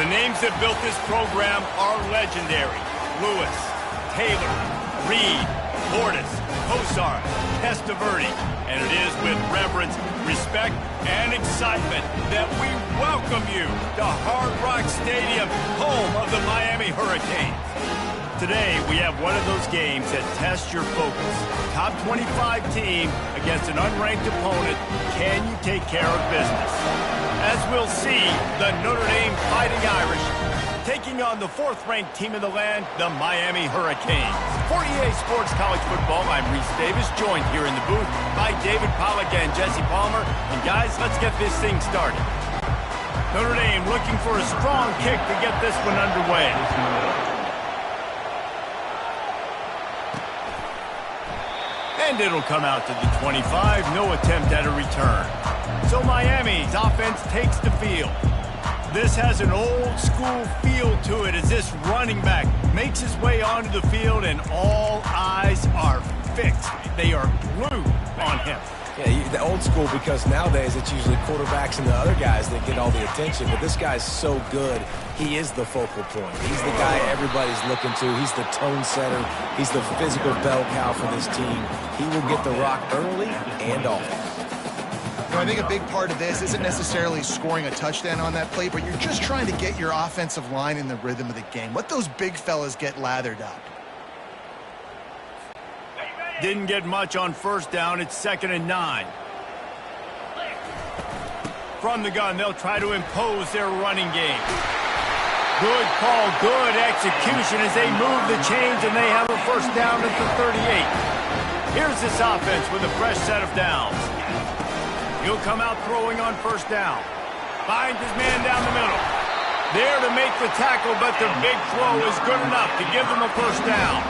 The names that built this program are legendary. Lewis, Taylor, Reed, Portis, Kosar, Testaverde. And it is with reverence, respect, and excitement that we welcome you to Hard Rock Stadium, home of the Miami Hurricanes. Today, we have one of those games that tests your focus. Top 25 team against an unranked opponent. Can you take care of business? As we'll see, the Notre Dame Fighting Irish taking on the fourth-ranked team in the land, the Miami Hurricanes. For EA Sports College Football, I'm Reese Davis, joined here in the booth by David Pollack and Jesse Palmer. And guys, let's get this thing started. Notre Dame looking for a strong kick to get this one underway. And it'll come out to the 25, no attempt at a return. So Miami's offense takes the field. This has an old-school feel to it as this running back makes his way onto the field and all eyes are fixed. They are glued on him. Yeah, the old school, because nowadays it's usually quarterbacks and the other guys that get all the attention, but this guy's so good, he is the focal point. He's the guy everybody's looking to. He's the tone setter. He's the physical bell cow for this team. He will get the rock early and often. I think a big part of this isn't necessarily scoring a touchdown on that play, but you're just trying to get your offensive line in the rhythm of the game. Let those big fellas get lathered up. Didn't get much on first down. It's 2nd and 9. From the gun, they'll try to impose their running game. Good call, good execution as they move the chains, and they have a first down at the 38. Here's this offense with a fresh set of downs. He'll come out throwing on first down. Finds his man down the middle. There to make the tackle, but the big throw is good enough to give them a first down.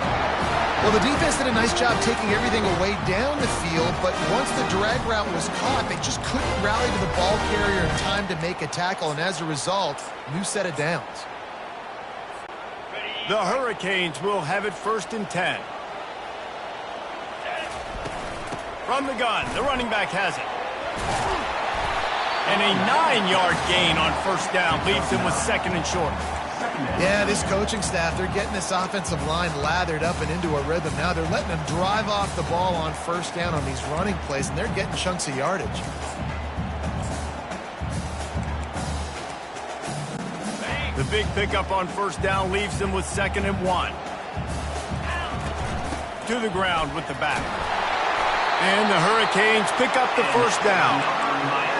Well, the defense did a nice job taking everything away down the field, but once the drag route was caught, they just couldn't rally to the ball carrier in time to make a tackle, and as a result, new set of downs. The Hurricanes will have it 1st and 10. From the gun, the running back has it. And a 9-yard gain on first down leaves him with 2nd and short. Yeah, this coaching staff, they're getting this offensive line lathered up and into a rhythm. Now they're letting them drive off the ball on first down on these running plays, and they're getting chunks of yardage. The big pickup on first down leaves them with 2nd and 1. To the ground with the back. And the Hurricanes pick up the first down.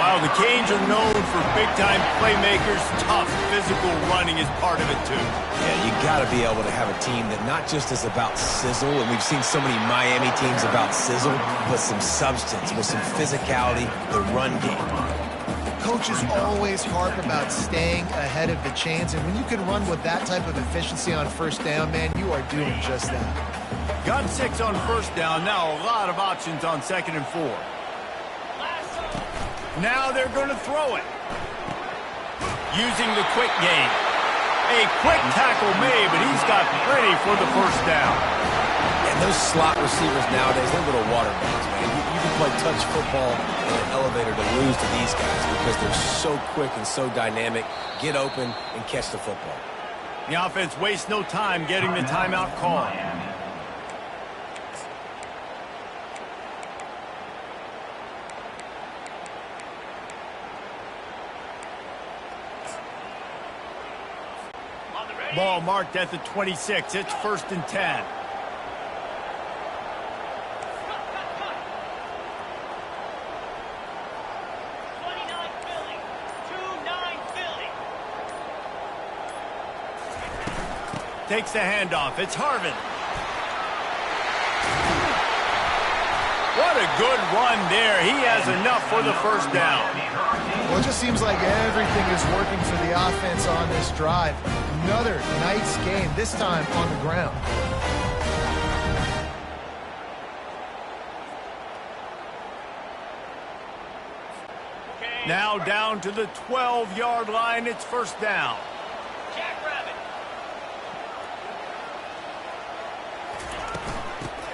While the Canes are known for big-time playmakers, tough physical running is part of it too. Yeah, you got to be able to have a team that not just is about sizzle, and we've seen so many Miami teams about sizzle, but some substance with some physicality, the run game. Coaches always harp about staying ahead of the chains, and when you can run with that type of efficiency on first down, man, you are doing just that. Got 6 on first down. Now a lot of options on 2nd and 4. Now they're going to throw it. Using the quick game. A quick tackle made, but he's got plenty for the first down. And those slot receivers nowadays, they're little water boys, man. You can play touch football in an elevator to lose to these guys because they're so quick and so dynamic. Get open and catch the football. The offense wastes no time getting the timeout call. Ball marked at the 26. It's 1st and 10. Takes the handoff. It's Harvin. What a good run there. He has enough for the first down. Well, it just seems like everything is working for the offense on this drive. Another nice game, this time on the ground. Now down to the 12-yard line. It's first down.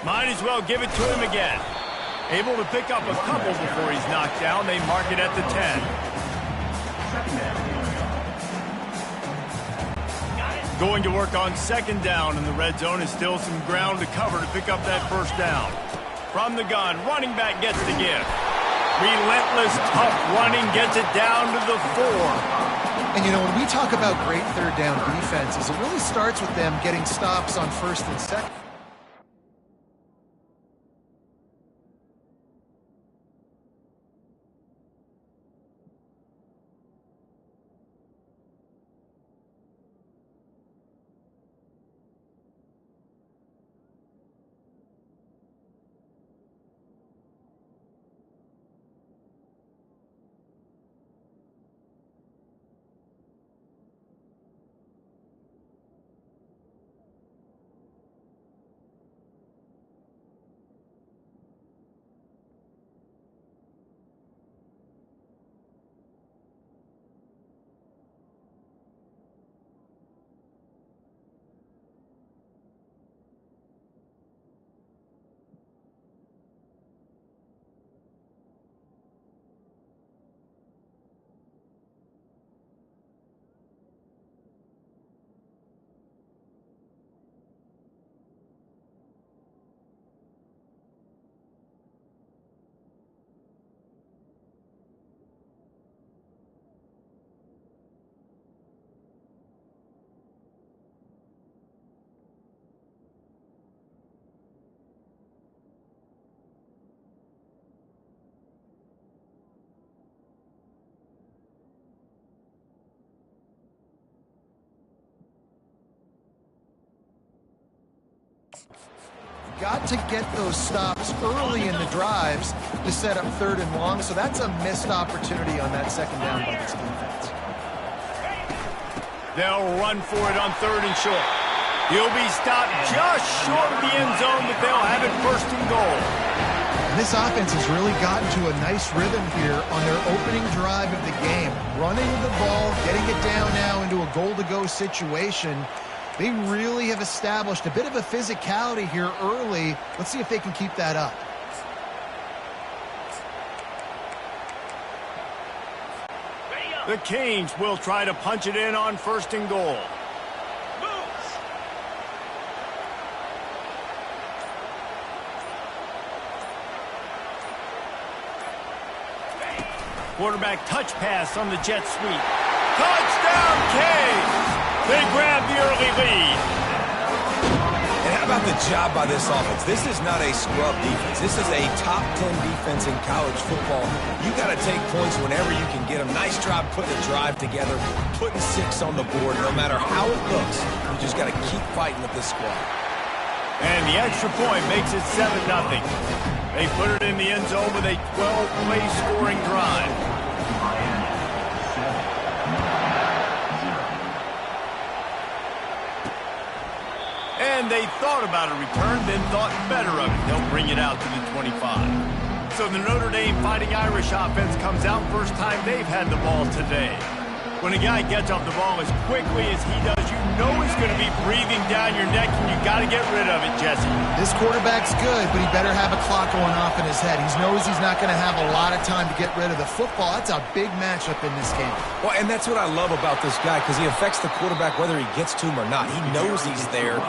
Might as well give it to him again. Able to pick up a couple before he's knocked down. They mark it at the 10. Going to work on second down in the red zone, is still some ground to cover to pick up that first down. From the gun, running back gets the gift. Relentless, tough running gets it down to the 4. And, you know, when we talk about great third down defenses, it really starts with them getting stops on first and second. Got to get those stops early in the drives to set up third and long, so that's a missed opportunity on that second down by this defense. They'll run for it on third and short. He'll be stopped just short of the end zone, but they'll have it first and goal. This offense has really gotten to a nice rhythm here on their opening drive of the game. Running the ball, getting it down now into a goal-to-go situation. They really have established a bit of a physicality here early. Let's see if they can keep that up. The Canes will try to punch it in on first and goal. Quarterback touch pass on the jet sweep. Touchdown, Canes! They grab the early lead. And how about the job by this offense? This is not a scrub defense. This is a top 10 defense in college football. You got to take points whenever you can get them. Nice job putting a drive together, putting 6 on the board. No matter how it looks, you just got to keep fighting with this squad. And the extra point makes it 7-0. They put it in the end zone with a 12-play scoring drive. And they thought about a return, then thought better of it. They'll bring it out to the 25. So the Notre Dame Fighting Irish offense comes out first time they've had the ball today. When a guy gets off the ball as quickly as he does, you know he's going to be breathing down your neck, and you got to get rid of it, Jesse. This quarterback's good, but he better have a clock going off in his head. He knows he's not going to have a lot of time to get rid of the football. That's a big matchup in this game. Well, and that's what I love about this guy, because he affects the quarterback whether he gets to him or not. He knows he's there.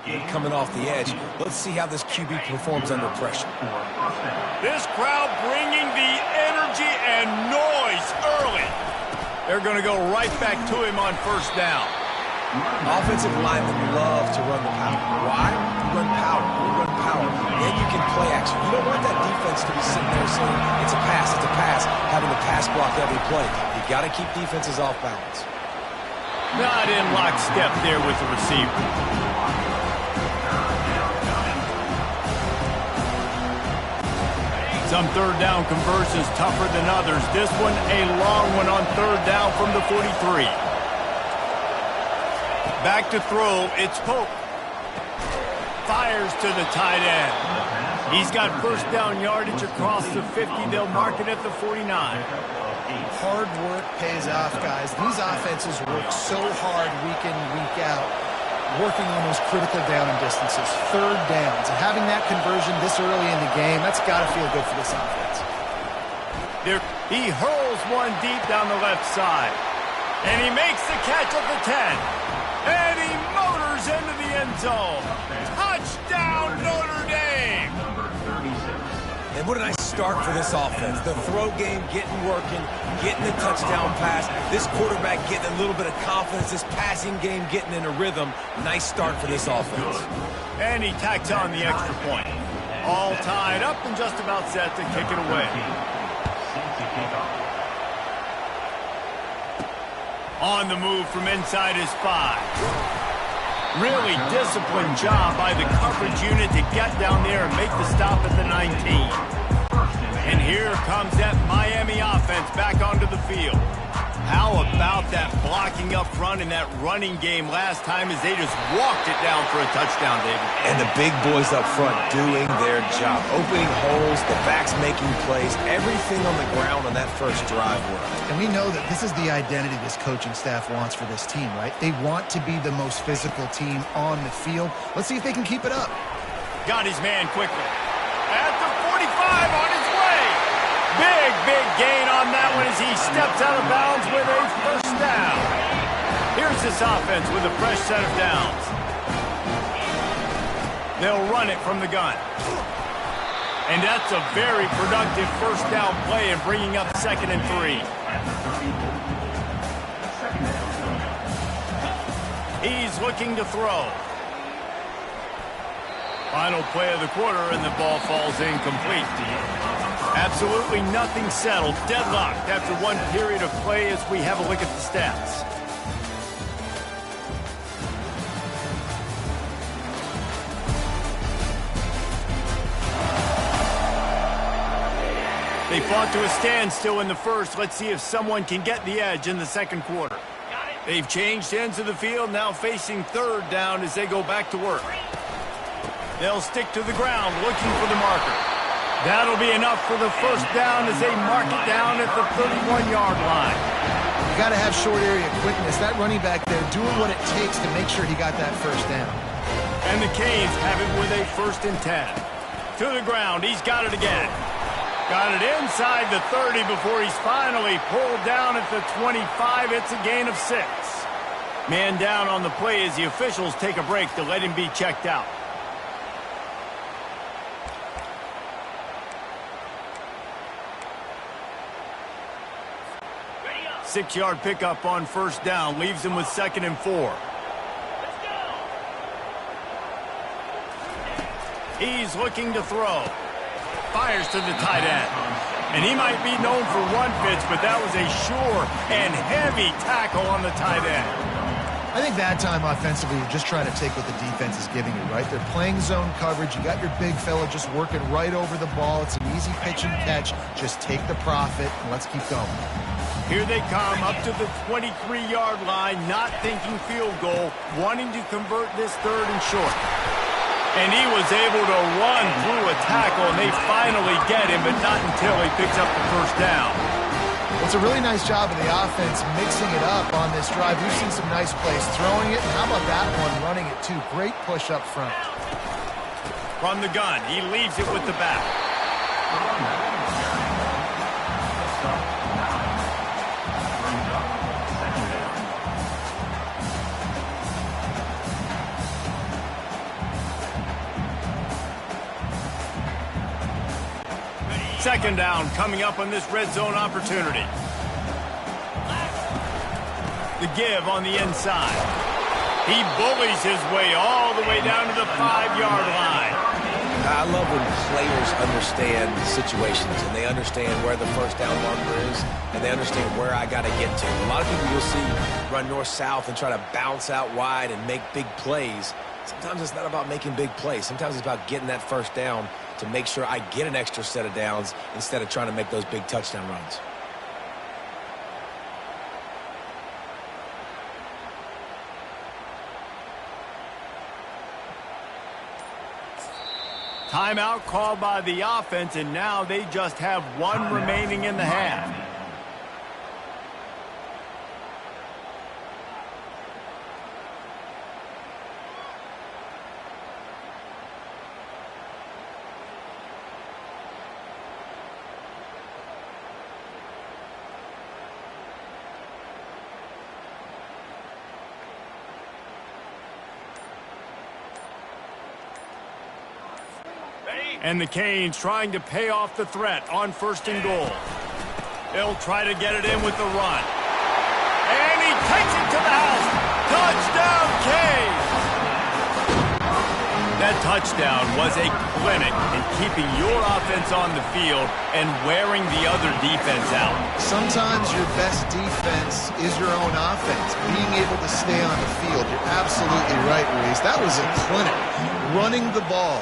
good coming off the edge. Let's see how this QB performs under pressure. This crowd bringing the energy and noise early. They're going to go right back to him on first down. Offensive linemen love to run the power. Why? You run power. You run power. Then you can play action. You don't want that defense to be sitting there saying, it's a pass, having to pass block every play. You got to keep defenses off balance. Not in lockstep there with the receiver. Some third down conversions tougher than others. This one a long one on third down from the 43. Back to throw, it's Pope. Fires to the tight end. He's got first down yardage across the 50. They'll mark it at the 49. Hard work pays off, guys. These offenses work so hard week in, week out, working on those critical down and distances, third downs. And having that conversion this early in the game, that's got to feel good for this offense. He hurls one deep down the left side. And he makes the catch at the 10. And he motors into the end zone. Touchdown, Notre Dame! And what a nice start for this offense. The throw game getting working, getting the touchdown pass. This quarterback getting a little bit of confidence. This passing game getting in a rhythm. Nice start for this offense. And he tacks on the extra point. All tied up and just about set to kick it away. On the move from inside his 5. Really disciplined job by the coverage unit to get down there and make the stop at the 19. And here comes that Miami offense back onto the field. How about that blocking up front and that running game last time as they just walked it down for a touchdown, David? And the big boys up front doing their job. Opening holes, the backs making plays, everything on the ground on that first drive worked. And we know that this is the identity this coaching staff wants for this team, right? They want to be the most physical team on the field. Let's see if they can keep it up. Got his man quickly. At the 45 on his way. Big gain on that one as he steps out of bounds with a first down. Here's this offense with a fresh set of downs. They'll run it from the gun. And that's a very productive first down play and bringing up 2nd and 3. He's looking to throw. Final play of the quarter, and the ball falls incomplete. Absolutely nothing settled. Deadlocked after one period of play as we have a look at the stats. They fought to a standstill in the first. Let's see if someone can get the edge in the second quarter. They've changed ends of the field, now facing third down as they go back to work. They'll stick to the ground, looking for the marker. That'll be enough for the first down as they mark it down at the 31-yard line. You got to have short area quickness. That running back there doing what it takes to make sure he got that first down. And the Canes have it with a 1st and 10. To the ground, he's got it again. Got it inside the 30 before he's finally pulled down at the 25. It's a gain of 6. Man down on the play as the officials take a break to let him be checked out. Six-yard pickup on first down leaves him with 2nd and 4. He's looking to throw. Fires to the tight end. And he might be known for one pitch, but that was a sure and heavy tackle on the tight end. I think that time offensively, you're just trying to take what the defense is giving you, right? They're playing zone coverage. You got your big fella just working right over the ball. It's an easy pitch and catch. Just take the profit and let's keep going. Here they come up to the 23-yard line, not thinking field goal, wanting to convert this 3rd and short. And he was able to run through a tackle, and they finally get him, but not until he picks up the first down. Well, it's a really nice job of the offense mixing it up on this drive. We've seen some nice plays throwing it, and how about that one running it too? Great push up front. From the gun, he leaves it with the back. Second down coming up on this red zone opportunity. The give on the inside. He bullies his way all the way down to the 5-yard line. I love when players understand situations and they understand where the first down marker is and they understand where I got to get to. A lot of people you'll see run north-south and try to bounce out wide and make big plays. Sometimes it's not about making big plays. Sometimes it's about getting that first down to make sure I get an extra set of downs instead of trying to make those big touchdown runs. Timeout called by the offense, and now they just have one remaining in the half. And the Canes trying to pay off the threat on 1st and goal. They'll try to get it in with the run. And he takes it to the house. Touchdown, Canes! That touchdown was a clinic in keeping your offense on the field and wearing the other defense out. Sometimes your best defense is your own offense. Being able to stay on the field. You're absolutely right, Reese. That was a clinic. Running the ball.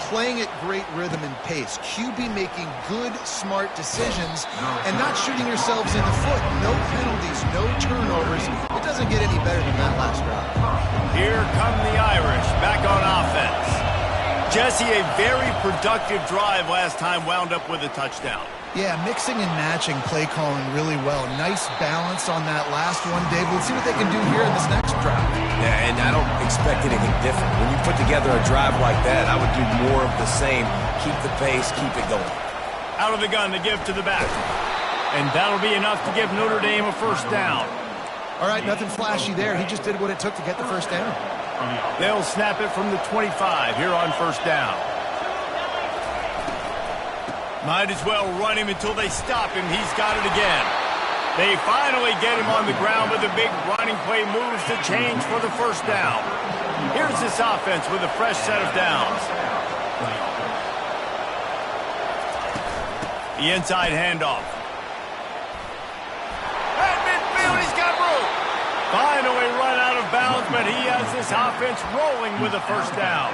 Playing at great rhythm and pace. QB making good, smart decisions and not shooting yourselves in the foot. No penalties, no turnovers. It doesn't get any better than that last drive. Here come the Irish back on offense. Jesse, a very productive drive last time wound up with a touchdown. Yeah, mixing and matching play calling really well. Nice balance on that last one, Dave. Let's see what they can do here in this next drive. Yeah, and I don't expect anything different. When you put together a drive like that, I would do more of the same. Keep the pace, keep it going. Out of the gun to give to the back. And that'll be enough to give Notre Dame a first down. All right, nothing flashy there. He just did what it took to get the first down. They'll snap it from the 25 here on first down. Might as well run him until they stop him. He's got it again. They finally get him on the ground with a big running play, moves the change for the first down. Here's this offense with a fresh set of downs. The inside handoff. At midfield, he's got room. Finally run out of bounds, but he has this offense rolling with a first down.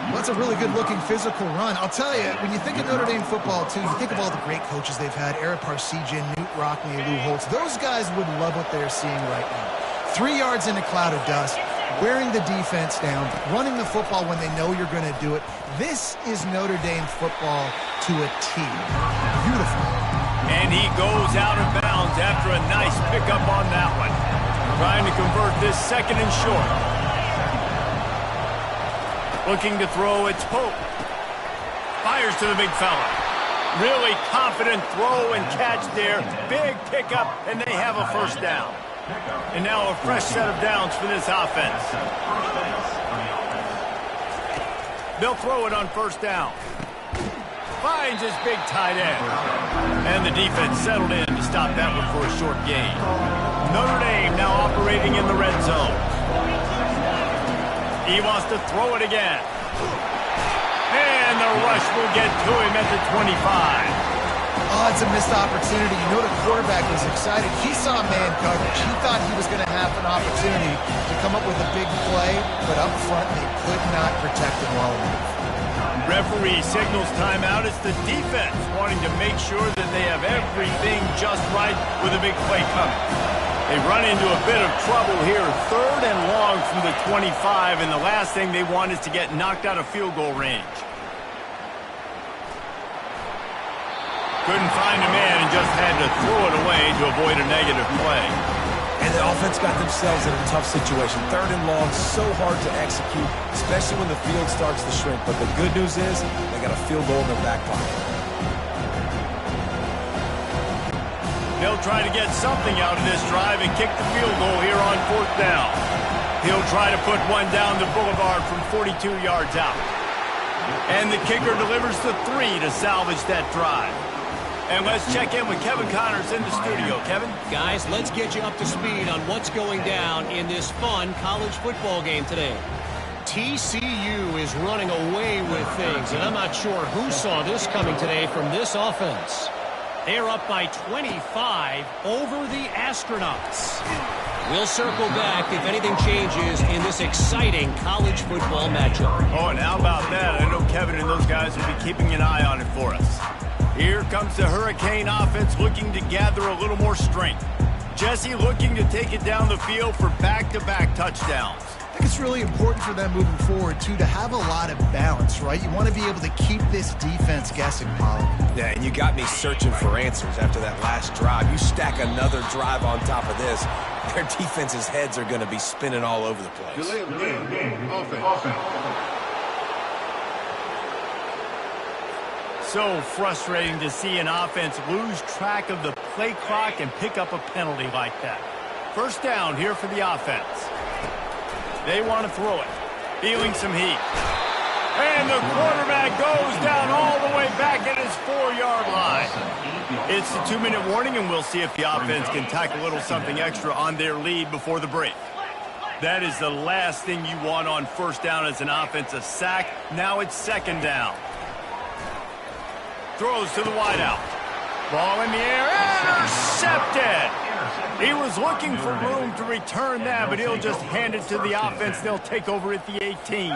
Well, that's a really good-looking physical run. I'll tell you, when you think of Notre Dame football, too, you think of all the great coaches they've had, Eric Parsegian, Newt Rockne, Lou Holtz. Those guys would love what they're seeing right now. 3 yards in a cloud of dust, wearing the defense down, running the football when they know you're going to do it. This is Notre Dame football to a T. Beautiful. And he goes out of bounds after a nice pickup on that one. Trying to convert this second and short. Looking to throw, it's Pope. Fires to the big fella. Really confident throw and catch there. Big pickup, and they have a first down. And now a fresh set of downs for this offense. They'll throw it on first down. Finds his big tight end. And the defense settled in to stop that one for a short gain. Notre Dame now operating in the red zone. He wants to throw it again. And the rush will get to him at the 25. Oh, it's a missed opportunity. You know the quarterback was excited. He saw man coverage. He thought he was going to have an opportunity to come up with a big play, but up front they could not protect him well enough. Referee signals timeout. It's the defense wanting to make sure that they have everything just right with a big play coming. They run into a bit of trouble here. 3rd and long from the 25, and the last thing they want is to get knocked out of field goal range. Couldn't find a man and just had to throw it away to avoid a negative play. And the offense got themselves in a tough situation. 3rd and long, so hard to execute, especially when the field starts to shrink. But the good news is they got a field goal in their back pocket. They'll try to get something out of this drive and kick the field goal here on 4th down. He'll try to put one down the boulevard from 42 yards out. And the kicker delivers the 3 to salvage that drive. And let's check in with Kevin Connors in the studio. Kevin? Guys, let's get you up to speed on what's going down in this fun college football game today. TCU is running away with things, and I'm not sure who saw this coming today from this offense. They're up by 25 over the Astronauts. We'll circle back if anything changes in this exciting college football matchup. Oh, and how about that? I know Kevin and those guys will be keeping an eye on it for us. Here comes the Hurricane offense looking to gather a little more strength. Jesse looking to take it down the field for back-to-back touchdowns. I think it's really important for them moving forward, too, to have a lot of balance, right? You want to be able to keep this defense guessing, Pollard. Yeah, and you got me searching for answers after that last drive. You stack another drive on top of this, their defense's heads are going to be spinning all over the place. Delay of game. Offense. So frustrating to see an offense lose track of the play clock and pick up a penalty like that. First down here for the offense. They want to throw it. Feeling some heat. And the quarterback goes down all the way back at his 4-yard line. It's the 2-minute warning, and we'll see if the offense can tack a little something extra on their lead before the break. That is the last thing you want on first down as an offensive sack. Now it's second down. Throws to the wideout. Ball in the air. Intercepted. He was looking for room to return that, but he'll just hand it to the offense. They'll take over at the 18.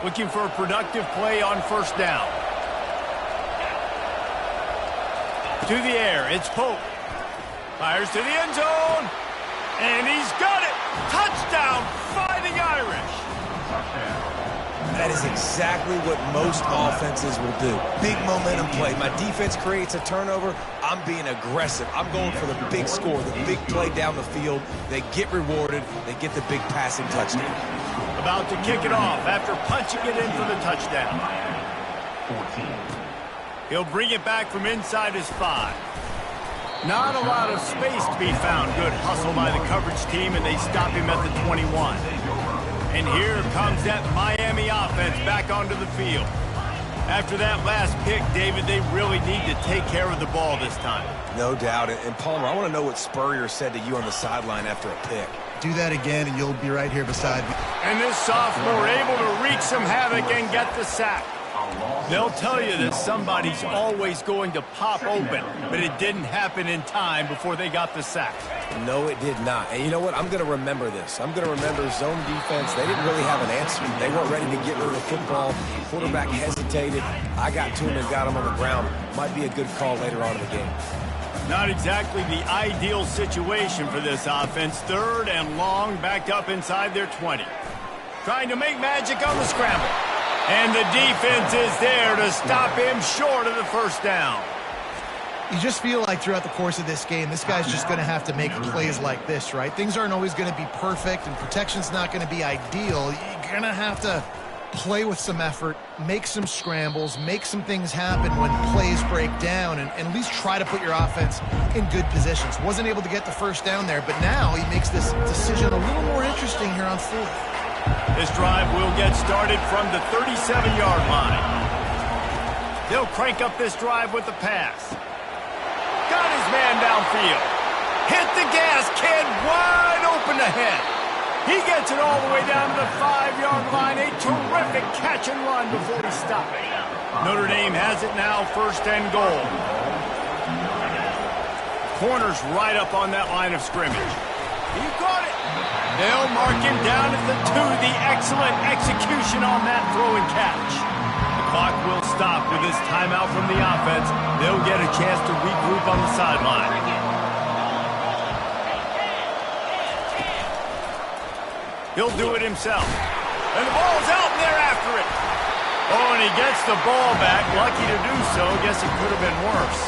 Looking for a productive play on first down. To the air. It's Pope. Fires to the end zone. And he's got it. Touchdown, Fighting Irish. That is exactly what most offenses will do. Big momentum play. My defense creates a turnover. I'm being aggressive. I'm going for the big score, the big play down the field. They get rewarded. They get the big passing touchdown. About to kick it off after punching it in for the touchdown. 14. He'll bring it back from inside his 5. Not a lot of space to be found. Good hustle by the coverage team, and they stop him at the 21. And here comes that Miami offense back onto the field. After that last pick, David, they really need to take care of the ball this time. No doubt. And Palmer, I want to know what Spurrier said to you on the sideline after a pick. Do that again, and you'll be right here beside me. And this sophomore able to wreak some havoc and get the sack. They'll tell you that somebody's always going to pop open, but it didn't happen in time before they got the sack. No, it did not. And you know what? I'm going to remember this. I'm going to remember zone defense. They didn't really have an answer. They weren't ready to get rid of the football. Quarterback hesitated. I got to him and got him on the ground. Might be a good call later on in the game. Not exactly the ideal situation for this offense. 3rd and long, backed up inside their 20. Trying to make magic on the scramble. And the defense is there to stop him short of the first down. You just feel like throughout the course of this game, this guy's just going to have to make plays like this, right? Things aren't always going to be perfect, and protection's not going to be ideal. You're going to have to play with some effort, make some scrambles, make some things happen when plays break down, and at least try to put your offense in good positions. Wasn't able to get the first down there, but now he makes this decision a little more interesting here on 4th. This drive will get started from the 37-yard line. They'll crank up this drive with the pass. Got his man downfield. Hit the gas, kid, wide open ahead. He gets it all the way down to the 5-yard line. A terrific catch and run before he stopped. Notre Dame has it now, 1st and goal. Corners right up on that line of scrimmage. He caught it. They'll mark him down at the 2. The excellent execution on that throw and catch. The clock will stop with this timeout from the offense. They'll get a chance to regroup on the sideline. He'll do it himself. And the ball's out, and they're after it. Oh, and he gets the ball back. Lucky to do so. Guess it could have been worse.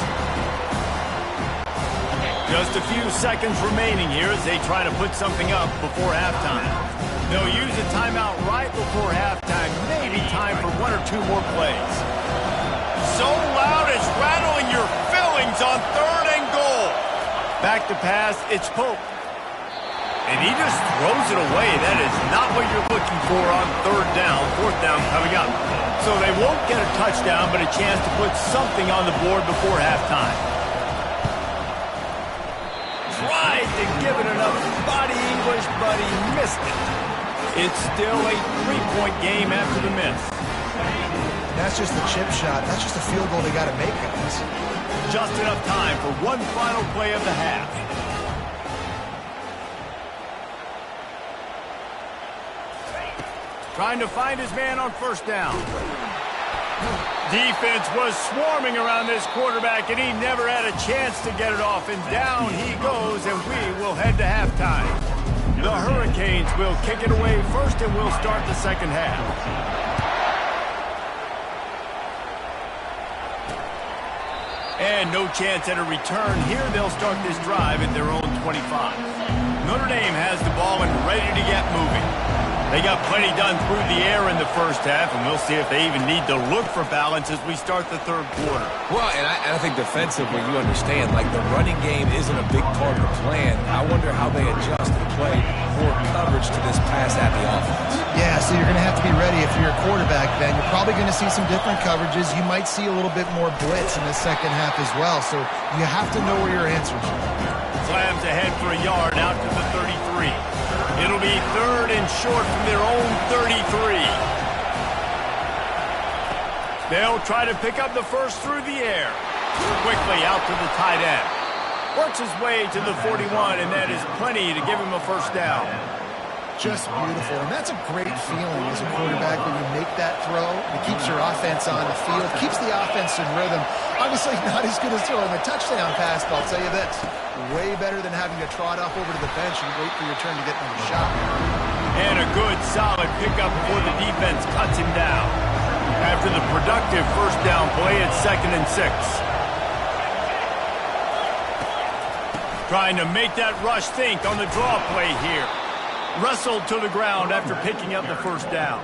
Just a few seconds remaining here as they try to put something up before halftime. They'll use a timeout right before halftime. Maybe time for 1 or 2 more plays. So loud it's rattling your fillings on 3rd and goal. Back to pass, it's Pope. And he just throws it away. That is not what you're looking for on 3rd down. 4th down coming up. So they won't get a touchdown, but a chance to put something on the board before halftime. Tried to give it enough body English, but he missed it. It's still a 3-point game after the miss. That's just a chip shot. That's just a field goal they got to make, guys. Just enough time for one final play of the half. Trying to find his man on first down. Defense was swarming around this quarterback, and he never had a chance to get it off. And down he goes, and we will head to halftime. The Hurricanes will kick it away first, and we'll start the second half. And no chance at a return here. They'll start this drive at their own 25. Notre Dame has the ball and ready to get moving. They got plenty done through the air in the first half, and we'll see if they even need to look for balance as we start the third quarter. Well, and I think defensively, you understand, like the running game isn't a big part of the plan. I wonder how they adjust and play more coverage to this pass-happy offense. Yeah, so you're going to have to be ready if you're a quarterback, Ben. You're probably going to see some different coverages. You might see a little bit more blitz in the second half as well, so you have to know where your answers are. Slams ahead for a yard out to the 33. It'll be third and short from their own 33. They'll try to pick up the first through the air. Quickly out to the tight end. Works his way to the 41, and that is plenty to give him a first down. Just beautiful, and that's a great feeling as a quarterback when you make that throw. It keeps your offense on the field, keeps the offense in rhythm. Obviously not as good as throwing a touchdown pass, but I'll tell you this, way better than having to trot off over to the bench and wait for your turn to get another shot. And a good, solid pickup before the defense cuts him down. After the productive first down play, it's 2nd and 6. Trying to make that rush think on the draw play here. Wrestled to the ground after picking up the first down.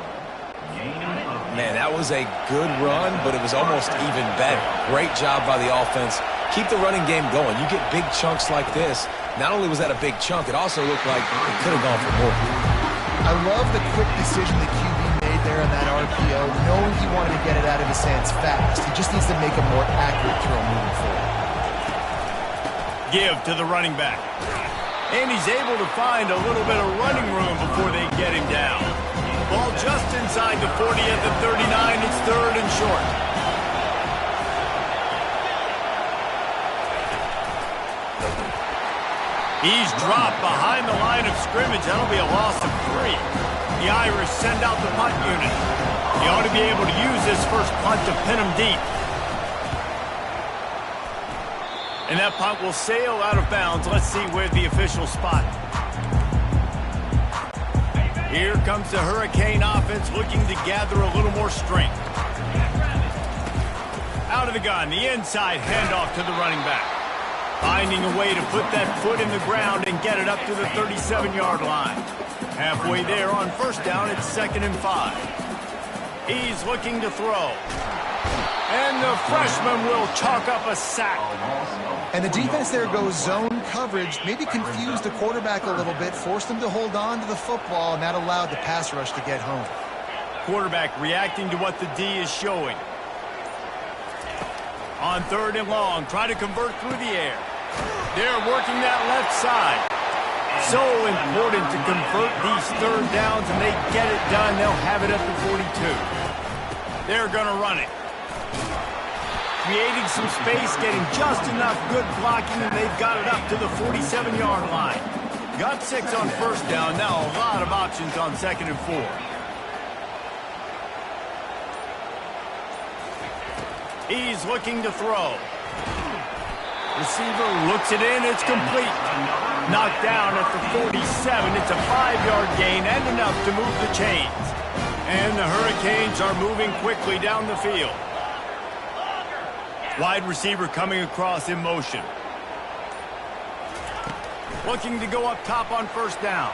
Man, that was a good run, but it was almost even better. Great job by the offense. Keep the running game going. You get big chunks like this. Not only was that a big chunk, it also looked like it could have gone for more. I love the quick decision the QB made there on that RPO, knowing he wanted to get it out of his hands fast. He just needs to make a more accurate throw moving forward. Give to the running back. And he's able to find a little bit of running room before they get him down. Ball just inside the 40 at the 39. It's third and short. He's dropped behind the line of scrimmage. That'll be a loss of 3. The Irish send out the punt unit. He ought to be able to use this first punt to pin him deep. And that punt will sail out of bounds. Let's see where the official spot. Here comes the Hurricane offense looking to gather a little more strength. Out of the gun, the inside handoff to the running back. Finding a way to put that foot in the ground and get it up to the 37-yard line. Halfway there on first down, it's 2nd and 5. He's looking to throw. And the freshman will chalk up a sack. And the defense there goes zone coverage, maybe confused the quarterback a little bit, forced him to hold on to the football, and that allowed the pass rush to get home. Quarterback reacting to what the D is showing. On 3rd and long, try to convert through the air. They're working that left side. So important to convert these third downs, and they get it done. They'll have it at the 42. They're going to run it. Creating some space, getting just enough good blocking, and they've got it up to the 47-yard line. Got 6 on first down. Now a lot of options on 2nd and 4. He's looking to throw. Receiver looks it in. It's complete. Knocked down at the 47. It's a 5-yard gain and enough to move the chains. And the Hurricanes are moving quickly down the field. Wide receiver coming across in motion. Looking to go up top on first down.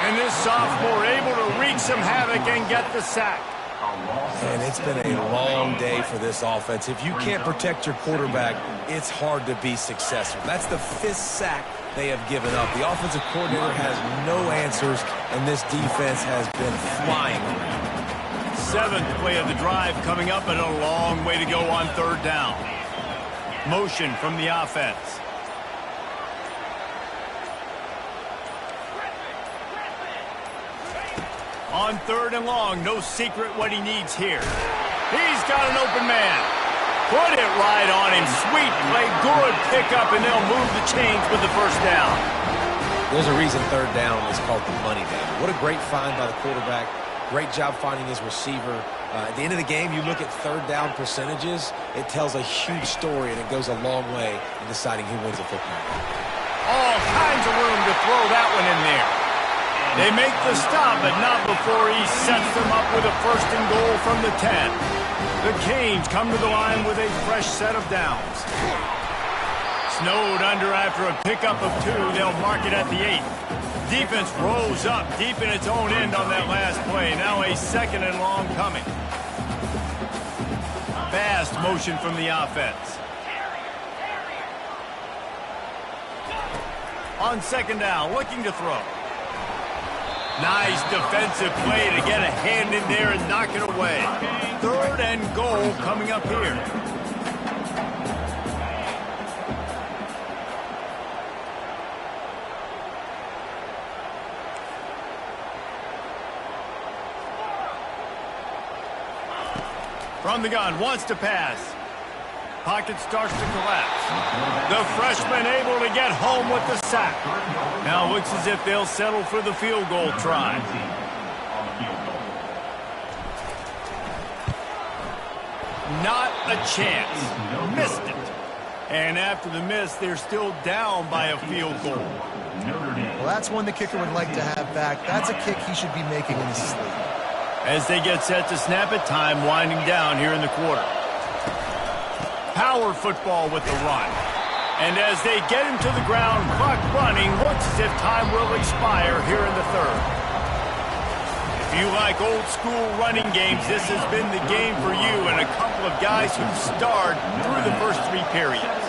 And this sophomore able to wreak some havoc and get the sack. And it's been a long day for this offense. If you can't protect your quarterback, it's hard to be successful. That's the 5th sack they have given up. The offensive coordinator has no answers, and this defense has been flying around. 7th play of the drive coming up, and a long way to go on 3rd down. Motion from the offense. On 3rd and long, no secret what he needs here. He's got an open man. Put it right on him. Sweet play, good pickup, and they'll move the chains with the 1st down. There's a reason 3rd down is called the money down. What a great find by the quarterback. Great job finding his receiver. At the end of the game, you look at 3rd down percentages. It tells a huge story, and it goes a long way in deciding who wins a football game. All kinds of room to throw that one in there. They make the stop, but not before he sets them up with a 1st and goal from the 10. The Canes come to the line with a fresh set of downs. Snowed under after a pickup of 2. They'll mark it at the 8. Defense rolls up deep in its own end on that last play. Now a 2nd and long coming. Fast motion from the offense. On 2nd down, looking to throw. Nice defensive play to get a hand in there and knock it away. 3rd and goal coming up here. From the gun, wants to pass. Pocket starts to collapse. The freshman able to get home with the sack. Now looks as if they'll settle for the field goal try. Not a chance. Missed it. And after the miss, they're still down by a field goal. Well, that's one the kicker would like to have back. That's a kick he should be making in his sleep. As they get set to snap it, time winding down here in the quarter. Power football with the run. And as they get him to the ground, clock running, looks as if time will expire here in the 3rd. If you like old school running games, this has been the game for you and a couple of guys who've starred through the first 3 periods.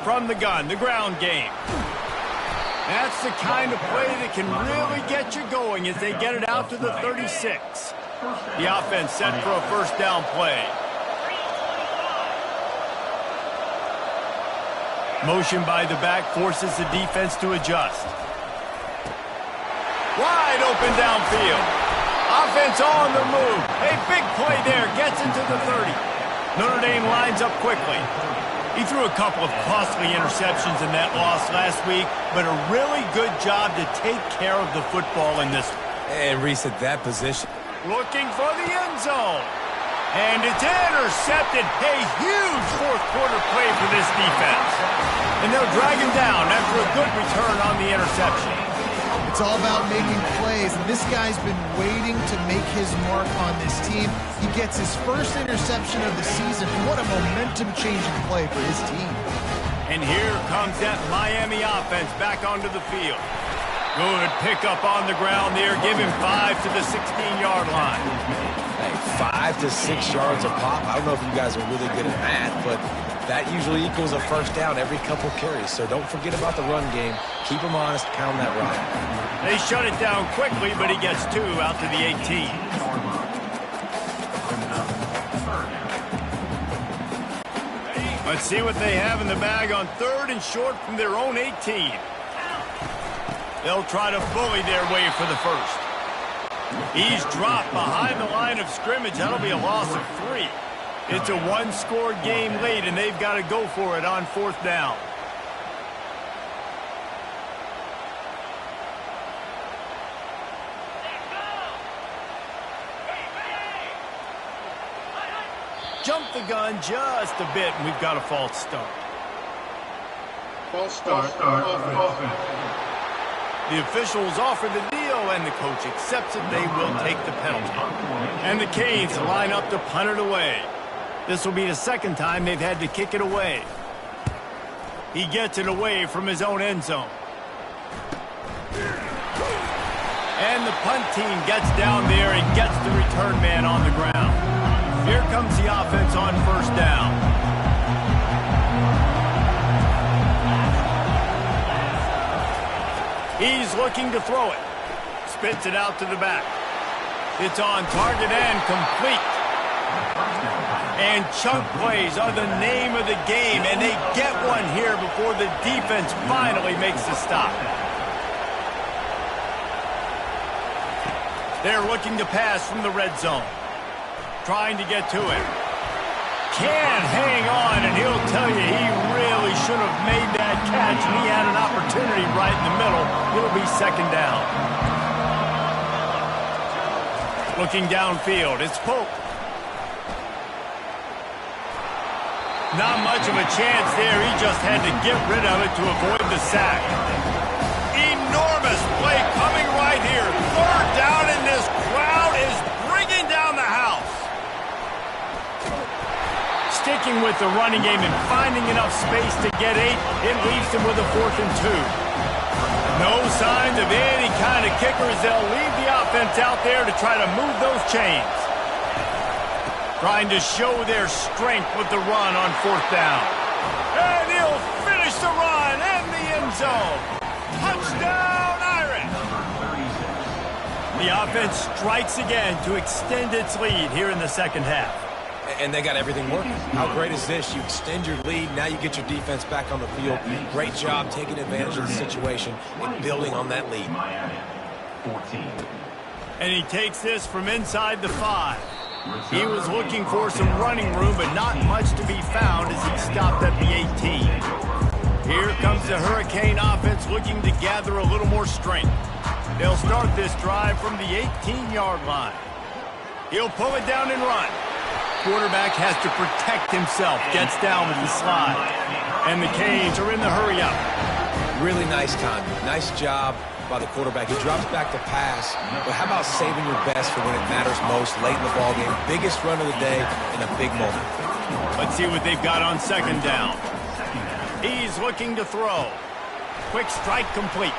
From the gun, the ground game. That's the kind of play that can really get you going as they get it out to the 36. The offense set for a 1st down play. Motion by the back forces the defense to adjust. Wide open downfield. Offense on the move. A big play there. Gets into the 30. Notre Dame lines up quickly. He threw a couple of costly interceptions in that loss last week, but a really good job to take care of the football in this one. And Reese, at that position. Looking for the end zone. And it's intercepted. A huge 4th quarter play for this defense. And they'll drag him down after a good return on the interception. It's all about making plays, and this guy's been waiting to make his mark on this team. He gets his 1st interception of the season. What a momentum-changing play for his team. And here comes that Miami offense back onto the field. Good pickup on the ground there. Give him 5 to the 16-yard line. Hey, 5 to 6 yards a pop. I don't know if you guys are really good at math, but that usually equals a 1st down every couple carries. So don't forget about the run game. Keep them honest. Pound that run. They shut it down quickly, but he gets 2 out to the 18. Let's see what they have in the bag on 3rd and short from their own 18. They'll try to bully their way for the 1st. He's dropped behind the line of scrimmage. That'll be a loss of 3. It's a 1-score game late, and they've got to go for it on 4th down. Jump the gun just a bit, and we've got a false start. False start. Offense. The officials offer the deal, and the coach accepts it. They will take the penalty. And the Canes line up to punt it away. This will be the 2nd time they've had to kick it away. He gets it away from his own end zone. And the punt team gets down there and gets the return man on the ground. Here comes the offense on 1st down. He's looking to throw it. Spits it out to the back. It's on target and complete. And chunk plays are the name of the game, and they get one here before the defense finally makes the stop. They're looking to pass from the red zone. Trying to get to him. Can't hang on, and he'll tell you he really should have made that catch, and he had an opportunity right in the middle. It'll be second down. Looking downfield, it's Pope. Not much of a chance there. He just had to get rid of it to avoid the sack. Enormous play coming right here. Third down, and this crowd is bringing down the house. Sticking with the running game and finding enough space to get 8, it leaves them with a 4th and 2. No signs of any kind of kickers. They'll leave the offense out there to try to move those chains. Trying to show their strength with the run on 4th down. And he'll finish the run in the end zone. Touchdown, Irish! The offense strikes again to extend its lead here in the second half. And they got everything working. How great is this? You extend your lead, now you get your defense back on the field. Great job taking advantage of the situation and building on that lead. 14. And he takes this from inside the 5. He was looking for some running room, but not much to be found as he stopped at the 18. Here comes the Hurricane offense looking to gather a little more strength. They'll start this drive from the 18-yard line. He'll pull it down and run. Quarterback has to protect himself, gets down with the slide. And the Canes are in the hurry-up. Really nice time. Nice job by the quarterback. He drops back to pass, but how about saving your best for when it matters most late in the ballgame? Biggest run of the day in a big moment. Let's see what they've got on second down. He's looking to throw. Quick strike complete.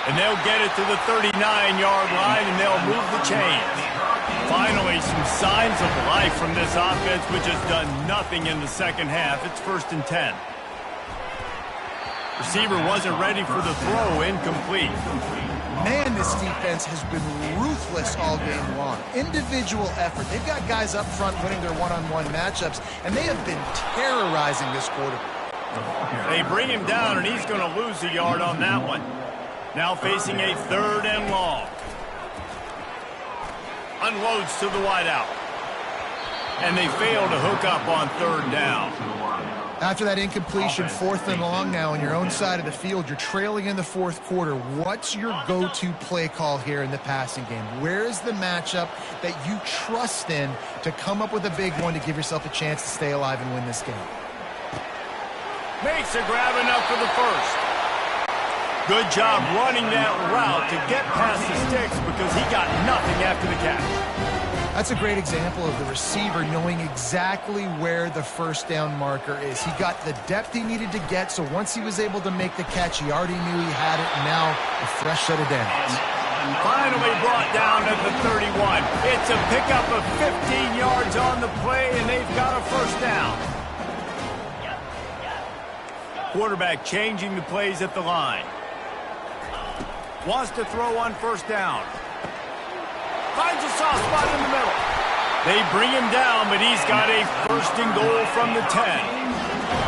And they'll get it to the 39-yard line, and they'll move the chains. Finally, some signs of life from this offense, which has done nothing in the second half. It's 1st and 10. Receiver wasn't ready for the throw, incomplete. Man, this defense has been ruthless all game long. Individual effort. They've got guys up front winning their one-on-one matchups, and they have been terrorizing this quarterback. They bring him down, and he's going to lose a yard on that one. Now facing a 3rd and long. Unloads to the wideout. And they fail to hook up on 3rd down. After that incompletion, 4th and long now on your own side of the field, you're trailing in the 4th quarter. What's your go-to play call here in the passing game? Where is the matchup that you trust in to come up with a big one to give yourself a chance to stay alive and win this game? Makes a grab enough for the 1st. Good job running that route to get past the sticks because he got nothing after the catch. That's a great example of the receiver knowing exactly where the 1st down marker is. He got the depth he needed to get, so once he was able to make the catch, he already knew he had it, and now a fresh set of downs. Finally brought down at the 31. It's a pickup of 15 yards on the play, and they've got a 1st down. Quarterback changing the plays at the line. Wants to throw on 1st down. Finds a soft spot in the middle. They bring him down, but he's got a 1st and goal from the 10.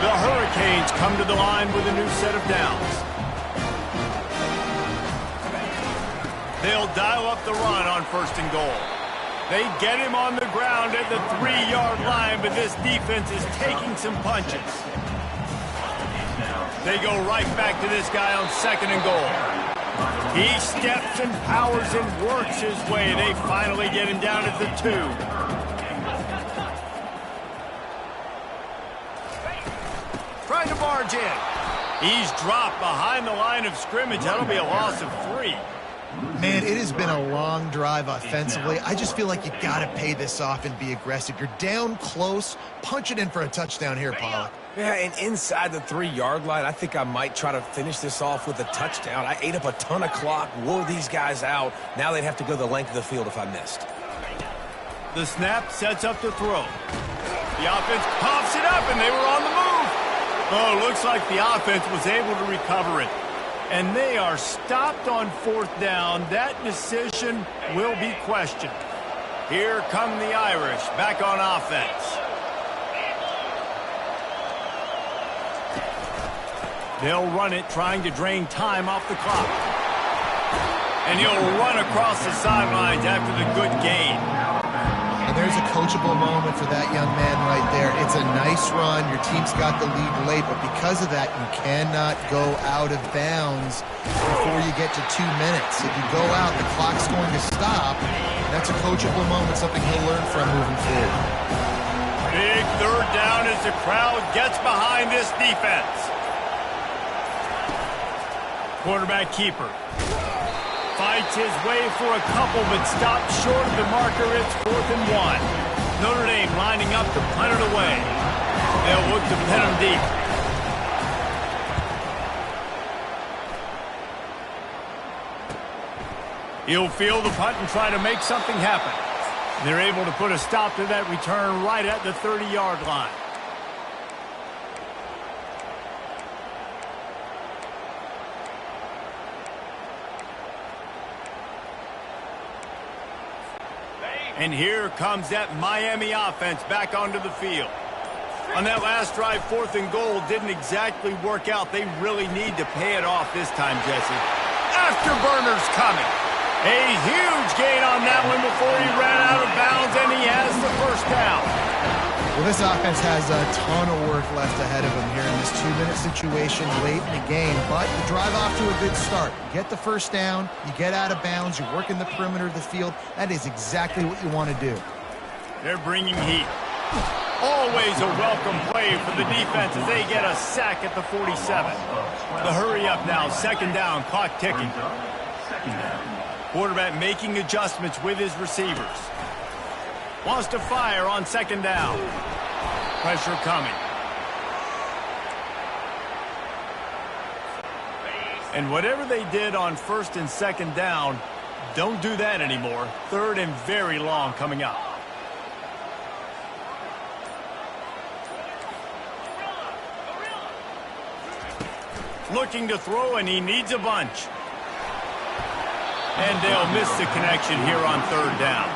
The Hurricanes come to the line with a new set of downs. They'll dial up the run on 1st and goal. They get him on the ground at the 3-yard line, but this defense is taking some punches. They go right back to this guy on 2nd and goal. He steps and powers and works his way. They finally get him down at the 2. Trying to barge in. He's dropped behind the line of scrimmage. That'll be a loss of 3. Man, it has been a long drive offensively. I just feel like you got to pay this off and be aggressive. You're down close. Punch it in for a touchdown here, Pollock. Yeah, and inside the 3-yard line, I think I might try to finish this off with a touchdown. I ate up a ton of clock, wore these guys out. Now they'd have to go the length of the field if I missed. The snap sets up to throw. The offense pops it up, and they were on the move. Oh, looks like the offense was able to recover it. And they are stopped on fourth down. That decision will be questioned. Here come the Irish back on offense. They'll run it, trying to drain time off the clock. And he'll run across the sidelines after the good gain. And there's a coachable moment for that young man right there. It's a nice run. Your team's got the lead late, but because of that, you cannot go out of bounds before you get to 2 minutes. If you go out, the clock's going to stop. That's a coachable moment, something he'll learn from moving forward. Big third down as the crowd gets behind this defense. Quarterback keeper fights his way for a couple, but stopped short of the marker. It's 4th and 1. Notre Dame lining up to punt it away. They'll look to pin him deep. He'll field the punt and try to make something happen. They're able to put a stop to that return right at the 30-yard line. And here comes that Miami offense back onto the field. On that last drive, 4th and goal didn't exactly work out. They really need to pay it off this time, Jesse. Afterburners coming. A huge gain on that one before he ran out of bounds, and he has the first down. Well, this offense has a ton of work left ahead of them here in this 2-minute situation late in the game, but you drive off to a good start. You get the first down, you get out of bounds, you work in the perimeter of the field. That is exactly what you want to do. They're bringing heat. Always a welcome play for the defense as they get a sack at the 47. The hurry up now, 2nd down, clock ticking. Quarterback making adjustments with his receivers. Wants to fire on 2nd down. Pressure coming. And whatever they did on 1st and 2nd down, don't do that anymore. 3rd and very long coming up. Looking to throw, and he needs a bunch. And they'll miss the connection here on 3rd down.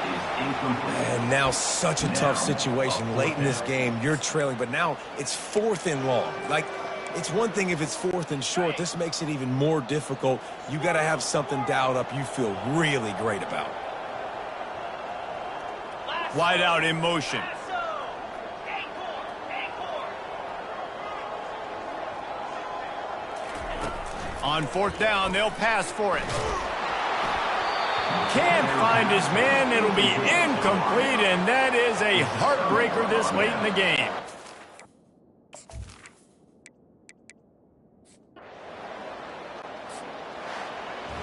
And now such a tough situation late in this game. You're trailing, but now it's 4th and long. Like, it's one thing if it's 4th and short. This makes it even more difficult. You got to have something dialed up you feel really great about. Wide out in motion. On 4th down, they'll pass for it. Can't find his man. It'll be incomplete, and that is a heartbreaker this late in the game.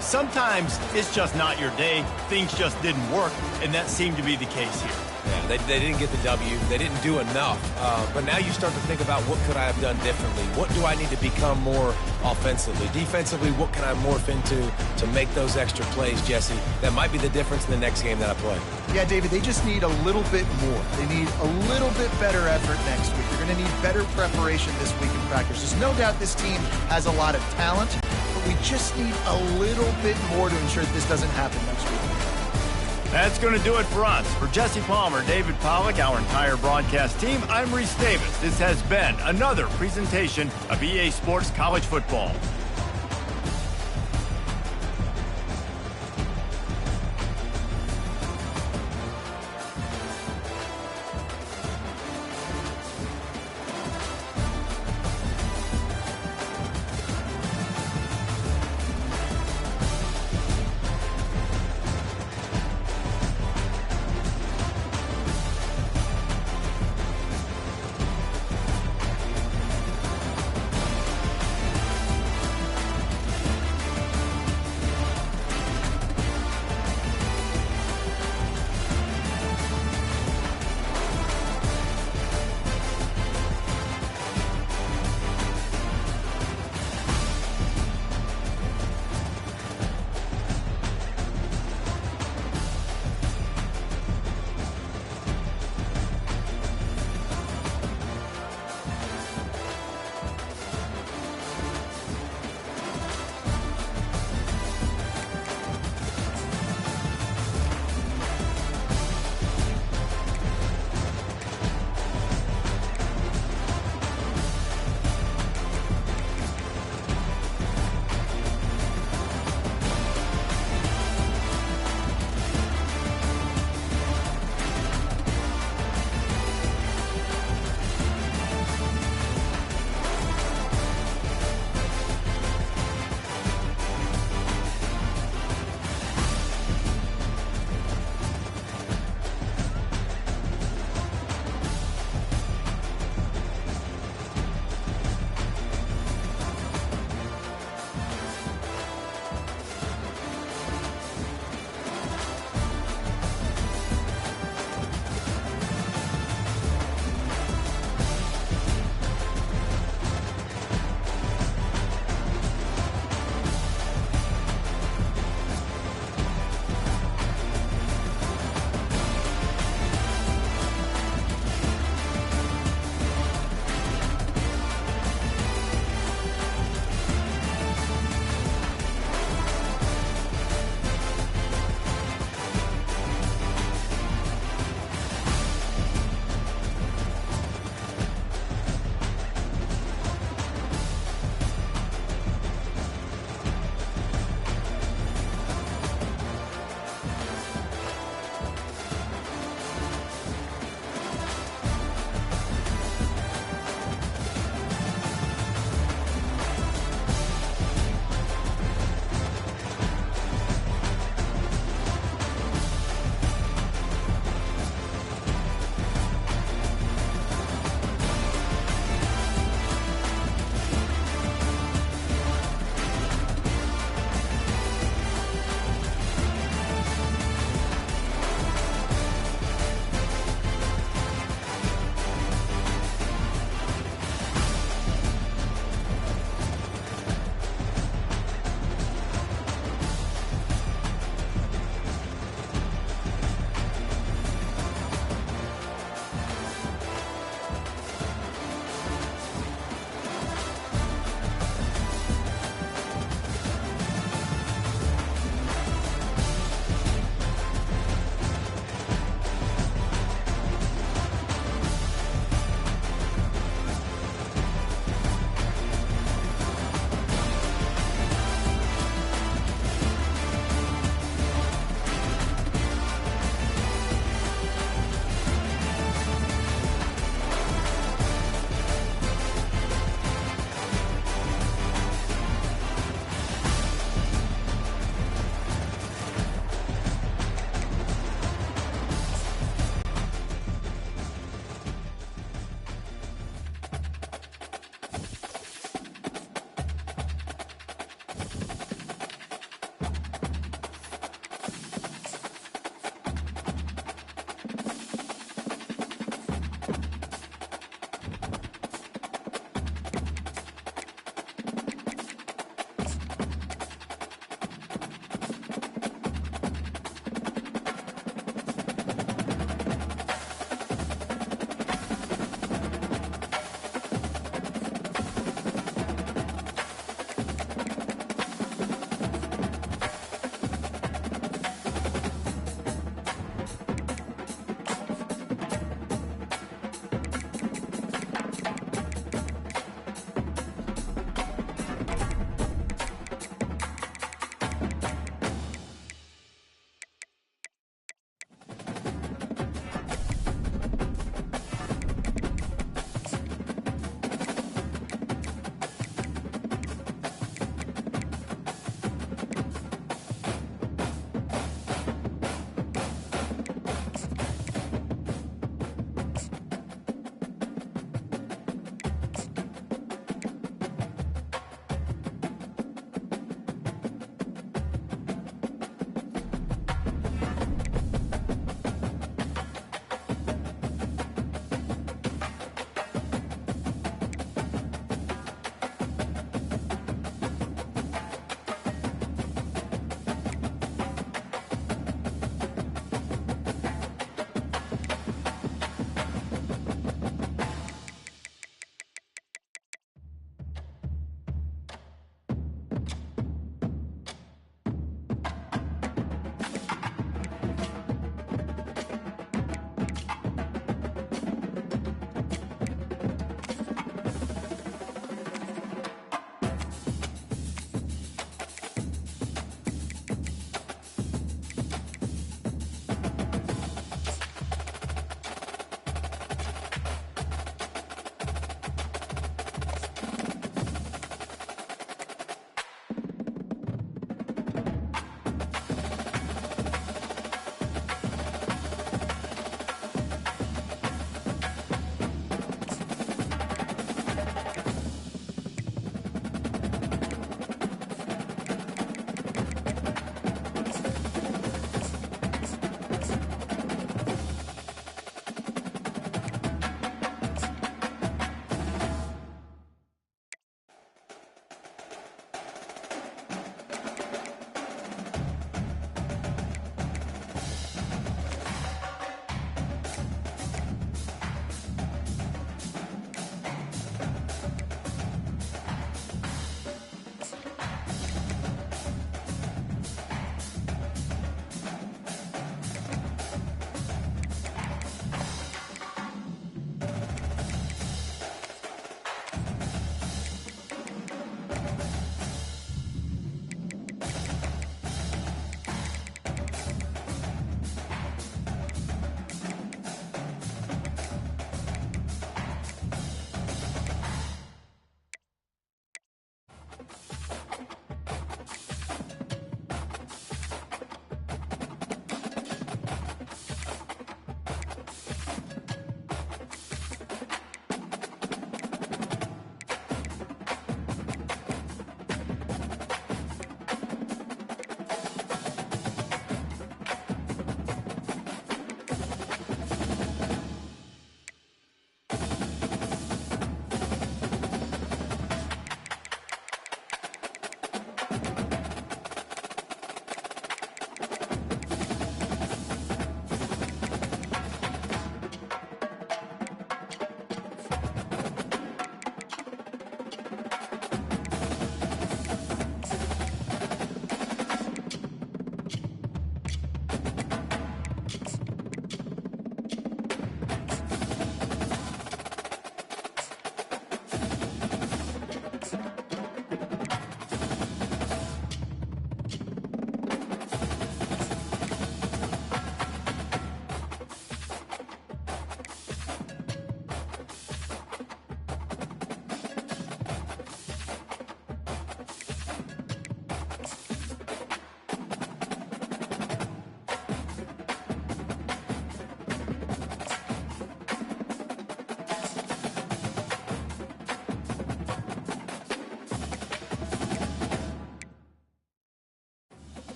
Sometimes it's just not your day. Things just didn't work, and that seemed to be the case here. Yeah, they didn't get the W. They didn't do enough. But now you start to think about what could I have done differently? What do I need to become more offensively? Defensively, what can I morph into to make those extra plays, Jesse? That might be the difference in the next game that I play. Yeah, David, they just need a little bit more. They need a little bit better effort next week. They're going to need better preparation this week in practice. There's no doubt this team has a lot of talent, but we just need a little bit more to ensure that this doesn't happen next week. That's going to do it for us. For Jesse Palmer, David Pollack, our entire broadcast team, I'm Reese Davis. This has been another presentation of EA Sports College Football.